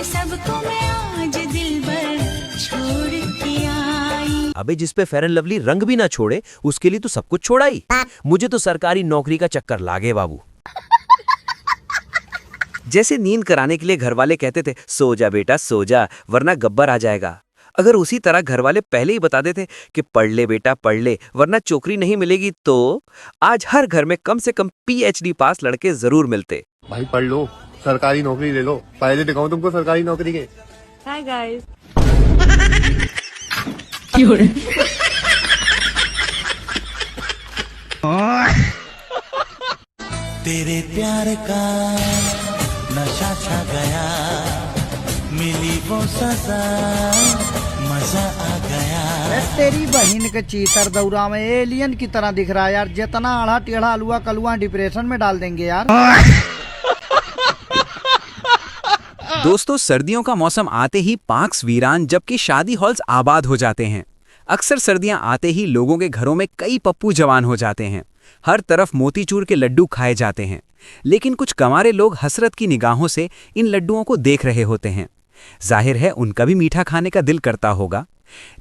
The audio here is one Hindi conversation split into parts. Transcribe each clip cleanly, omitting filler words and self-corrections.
ये सबको मैं आज दिल भर छोड़ के आई। अबे जिस पे फेयर एंड लवली रंग भी ना छोड़े उसके लिए तो सब कुछ छोड़ाई। मुझे तो सरकारी नौकरी का चक्कर लागे बाबू। जैसे नींद कराने के लिए घर वाले कहते थे सो जा बेटा सो जा वरना गब्बर आ जाएगा, अगर उसी तरह घर वाले पहले ही बता देते कि पढ़ ले बेटा पढ़ ले वरना चौकरी नहीं मिलेगी, तो आज हर घर में कम से कम PhD पास लड़के जरूर मिलते। भाई पढ़ लो, सरकारी नौकरी ले लो, फायदे दिखाऊं तुमको सरकारी नौकरी के। Hi guys. तेरे प्यार का नशा छा गया, मिली वो सजा मजा आ गया। तेरी बहन के चीतर दौरा में एलियन की तरह दिख रहा है यार, जितना आढ़ा टेढ़ा अलुआ कलुआ डिप्रेशन में डाल देंगे यार। दोस्तों सर्दियों का मौसम आते ही पार्क्स वीरान जबकि शादी हॉल्स आबाद हो जाते हैं। अक्सर सर्दियां आते ही लोगों के घरों में कई पप्पू जवान हो जाते हैं, हर तरफ मोतीचूर के लड्डू खाए जाते हैं, लेकिन कुछ कमारे लोग हसरत की निगाहों से इन लड्डुओं को देख रहे होते हैं। जाहिर है उनका भी मीठा खाने का दिल करता होगा,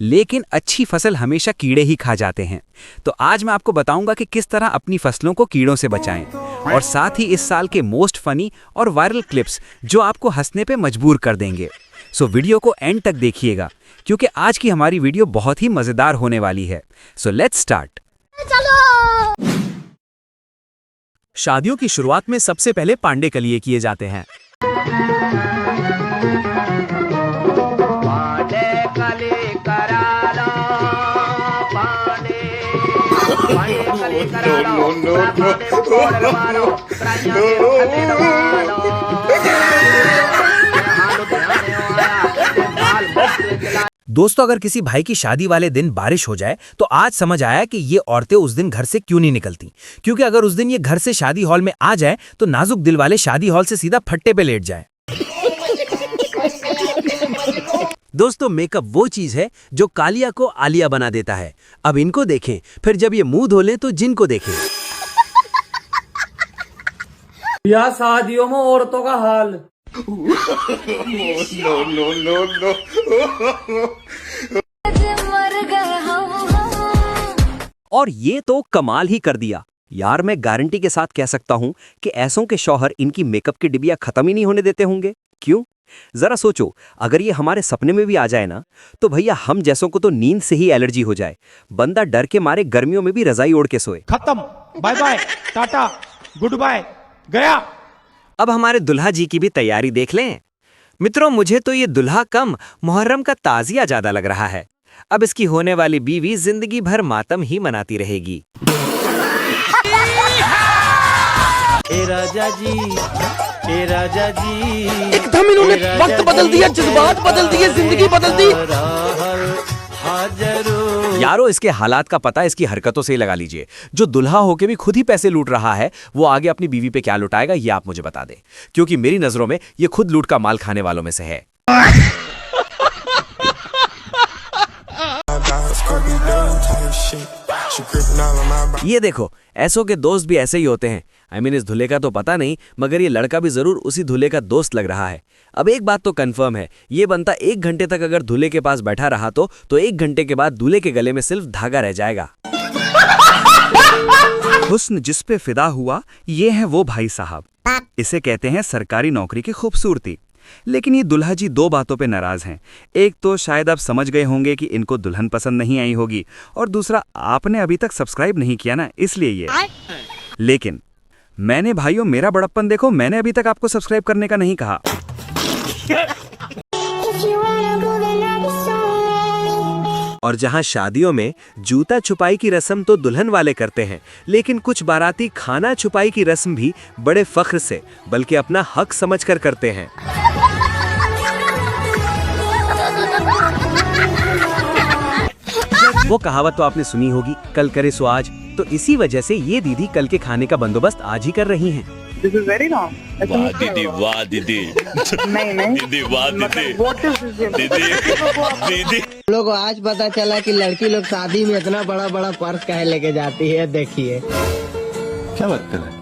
लेकिन अच्छी फसल हमेशा कीड़े ही खा जाते हैं। तो आज मैं आपको बताऊंगा कि किस तरह अपनी फसलों को कीड़ों से बचाएं, और साथ ही इस साल के मोस्ट फनी और वायरल क्लिप्स जो आपको हंसने पे मजबूर कर देंगे। सो वीडियो को एंड तक देखिएगा क्योंकि आज की हमारी वीडियो बहुत ही मजेदार होने वाली है। So let's start. शादियों की शुरुआत में सबसे पहले पांडे कलिए किए जाते हैं। दोस्तों अगर किसी भाई की शादी वाले दिन बारिश हो जाए तो आज समझ आया कि ये औरतें उस दिन घर से क्यों नहीं निकलती, क्योंकि अगर उस दिन ये घर से शादी हॉल में आ जाए तो नाजुक दिल वाले शादी हॉल से सीधा फट्टे पे लेट जाए। दोस्तों मेकअप वो चीज है जो कालिया को आलिया बना देता है। अब इनको देखें, फिर जब ये मुंह धो लें तो जिनको देखें। या शादियों में औरतों का हाल। और ये तो कमाल ही कर दिया यार। मैं गारंटी के साथ कह सकता हूं कि ऐसों के शौहर इनकी मेकअप की डिबिया खत्म ही नहीं होने देते होंगे। क्यों? जरा सोचो, अगर ये हमारे सपने में भी आ जाए ना तो भैया हम जैसों को तो नींद से ही एलर्जी हो जाए, बंदा डर के मारे गर्मियों में भी रजाई ओढ़ के सोए। खत्म, bye bye, tata, good bye, गया। अब हमारे दुल्हा जी की भी तैयारी देख लें। मित्रों मुझे तो ये दुल्हा कम मुहर्रम का ताजिया ज्यादा लग रहा है। अब इसकी होने वाली बीवी जिंदगी भर मातम ही मनाती रहेगी। ए राजा जी, ए राजा जी, एकदम इन्होंने वक्त बदल दिया, जज्बात बदल दिए, जिंदगी बदल दी। यारो इसके हालात का पता इसकी हरकतों से ही लगा लीजिए। जो दुल्हा होके भी खुद ही पैसे लूट रहा है वो आगे अपनी बीवी पे क्या लुटाएगा ये आप मुझे बता दें, क्योंकि मेरी नजरों में ये खुद लूट का माल खाने वालों में से है। ये देखो ऐसों के दोस्त भी ऐसे ही होते हैं। I mean, इस दूल्हे का तो पता नहीं मगर ये लड़का भी जरूर उसी दूल्हे का दोस्त लग रहा है। अब एक बात तो कंफर्म है, ये बनता 1 घंटे तक अगर दूल्हे के पास बैठा रहा तो 1 घंटे के बाद दूल्हे के गले में सिर्फ धागा रह जाएगा। हुस्न जिस पे फिदा हुआ ये है वो भाई साहब, इसे कहते हैं सरकारी नौकरी की खूबसूरती। लेकिन ये दुल्हा जी 2 बातों पे नाराज हैं। एक तो शायद आप समझ गए होंगे कि इनको दुल्हन पसंद नहीं आई होगी, और दूसरा आपने अभी तक सब्सक्राइब नहीं किया ना, इसलिए ये। लेकिन मैंने भाइयों मेरा बड़प्पन देखो, मैंने अभी तक आपको सब्सक्राइब करने का नहीं कहा। और जहां शादियों में जूता छुपाई की रस्म तो दुल्हन वाले करते हैं, लेकिन कुछ बाराती खाना छुपाई की रस्म भी बड़े फख्र से बल्कि अपना हक समझकर करते हैं। वो कहावत तो आपने सुनी होगी, कल करे सो आज। तो इसी वजह से ये दीदी कल के खाने का बंदोबस्त आज ही कर रही हैं। This is very wrong. वाह दीदी, वाह दीदी, नहीं दीदी, वाह दीदी, What is this? दीदी, दीदी। लोग आज पता चला कि लड़की लोग शादी में इतना बड़ा बड़ा पर्स काहे लेके जाती है। देखिए क्या बात कर रहे हैं?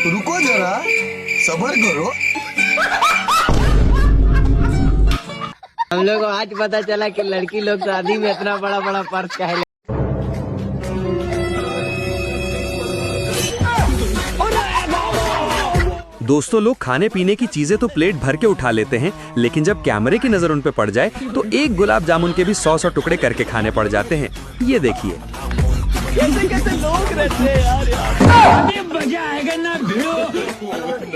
रुको जरा, सब्र करो। हम लोग को आज पता चला कि लड़की लोग शादी में इतना बड़ा बड़ा पर्स काहे ले दोस्तों लोग खाने पीने की चीजें तो प्लेट भर के उठा लेते हैं, लेकिन जब कैमरे की नजर उन पे पड़ जाए तो एक गुलाब जामुन के भी 100 टुकड़े करके खाने पड़ जाते हैं। ये देखिए।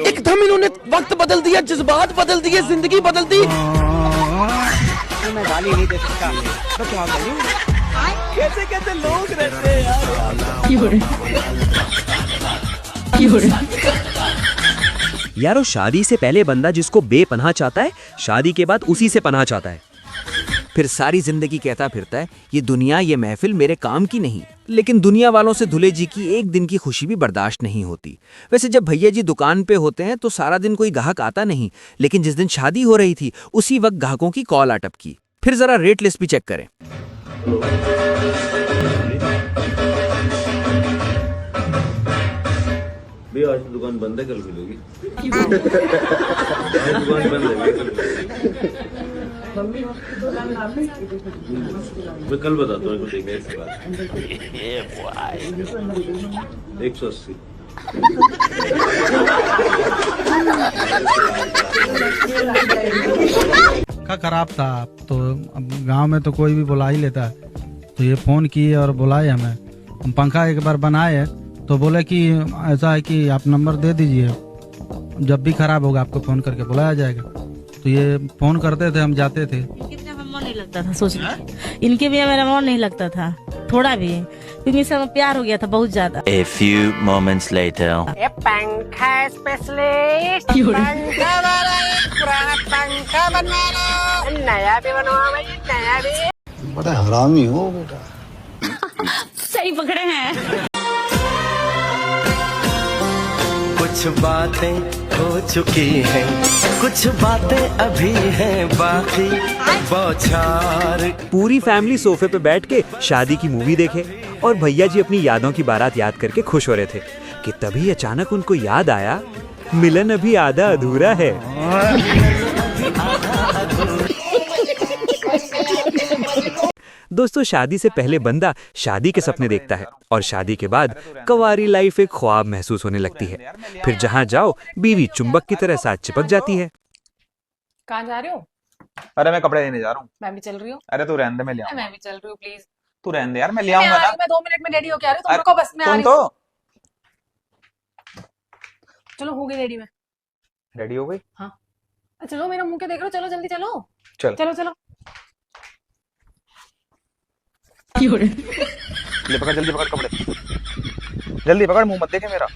एकदम इन्होंने वक्त बदल दिया, जज्बात बदल दिए, जिंदगी बदल दी। मैं गाली नहीं दे सकता। कैसे कैसे लोग रहते हैं यारो, शादी से पहले बंदा जिसको बेपनाह चाहता है, शादी के बाद उसी से पनाह चाहता है। फिर सारी जिंदगी कहता फिरता है ये दुनिया, ये महफिल मेरे काम की नहीं। लेकिन दुनिया वालों से दूल्हे जी की एक दिन की खुशी भी बर्दाश्त नहीं होती। वैसे जब भैया जी दुकान पे होते हैं तो सारा दिन कोई ग्राहक आता नहीं, लेकिन जिस दिन शादी हो रही थी उसी वक्त ग्राहकों की कॉल अटपकी। फिर जरा रेट लिस्ट भी चेक करें। आज दुकान बंद है, कल खुलेगी। आज दुकान बंद है, मैं कल बताता हूँ। 180 का खराब था, तो अब गांव में तो कोई भी बुला ही लेता है। तो ये फोन किए और बुलाए हमें। हम पंखा एक बार बनाए तो बोले कि ऐसा है कि आप नंबर दे दीजिए, जब भी खराब होगा आपको फोन करके बुलाया जाएगा। तो ये फोन करते थे, हम जाते थे। कितना मन नहीं लगता था सोचना, इनके भी मेरा मन नहीं लगता था थोड़ा भी, क्योंकि सब प्यार हो गया था बहुत ज्यादा। A few moments later. पंखा स्पेशलिस्ट, पंखा बना लो, नया भी बनवा भाई, नया भी। बड़ा हरामी हो बेटा। सही पकड़े हैं। कुछ बातें हो चुकी हैं, कुछ बातें अभी हैं बाकी। बौछार। पूरी फैमिली सोफे पे बैठ के शादी की मूवी देखे और भैया जी अपनी यादों की बारात याद करके खुश हो रहे थे कि तभी अचानक उनको याद आया, मिलन अभी आधा अधूरा है। दोस्तों, शादी से पहले बंदा शादी के सपने देखता है और शादी के बाद कवारी लाइफ एक ख्वाब महसूस होने लगती है। फिर जहां जाओ बीवी चुंबक की तरह साथ चिपक जाती है। कहाँ जा रहे हो? अरे मैं कपड़े लेने जा रहा हूँ। मैं भी चल रही हूँ। अरे तू रहने दे, मैं ले आऊंगा। मैं भी चल रही हूँ, प्लीज। तू रहने दे यार, मैं ले आऊंगा ना। मैं 2 मिनट में रेडी होके आ रही हूँ, तुम रुको बस, मैं आ तुम रही तो हूँ। चलो हो गई रेडी में। रेडी हो गई? हाँ चलो, मेरा मुंह के देख रहे हो, चलो जल्दी चलो। चल चलो चलो। ले पकड़, जल्दी पकड़ कपड़े, जल्दी पकड़, मुंह मत देखे मेरा।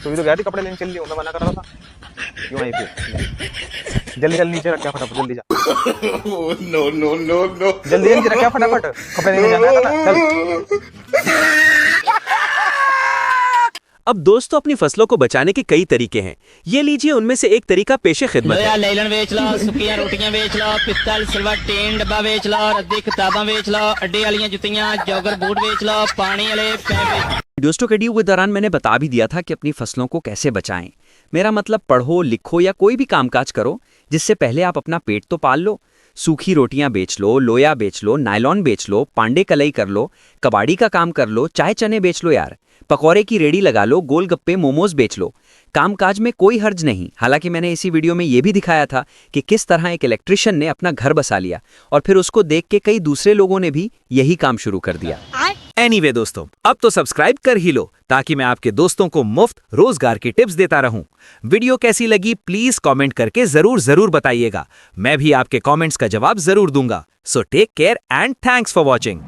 तू भी तो गया थी कपड़े लेने, चल रही हूँ, मैं मना कर रहा था। क्यों आई फिर? जल्दी जल्दी नीचे रख, फटाफट जल्दी जा। No no no no. जल्दी नीचे रख, फटाफट कपड़े लेने जाना है ना, चल। अब दोस्तों, अपनी फसलों को बचाने के कई तरीके हैं। ये लीजिए उनमें से एक तरीका पेशे खिदमत है। लैलन बेच लो, सुक्कियां रोटियां बेच लो, पित्तल सिल्वर टीन डब्बा बेच लो, रद्दी किताबां बेच लो, अड्डे वालियां जुतियां, जॉगर बूट बेच लो, पानी वाले पैप। दोस्तों, वीडियो के दौरान मैंने बता भी दिया था कि अपनी फसलों को कैसे बचाएं। मेरा मतलब पढ़ो, लिखो या कोई भी कामकाज करो जिससे पहले आप अपना पेट तो पाल लो। सूखी रोटियां बेच लो, लोया बेच लो, नायलॉन बेच लो, पांडे कलई कर लो, कबाड़ी का काम कर लो, चाय चने बेच लो यार, पकौड़े की रेडी लगा लो, गोलगप्पे मोमोज बेच लो। कामकाज में कोई हर्ज नहीं। हालांकि मैंने इसी वीडियो में यह भी दिखाया था कि किस तरह एक इलेक्ट्रिशियन ने अपना घर बसा लिया और फिर उसको देख के कई दूसरे लोगों ने भी यही काम शुरू कर दिया। एनीवे दोस्तों, अब तो सब्सक्राइब कर ही लो ताकि मैं आपके दोस्तों को मुफ्त रोजगार की टिप्स देता रहूं। वीडियो कैसी लगी प्लीज कमेंट करके जरूर बताइएगा। मैं भी आपके कमेंट्स का जवाब जरूर दूंगा। So take care and thanks for watching.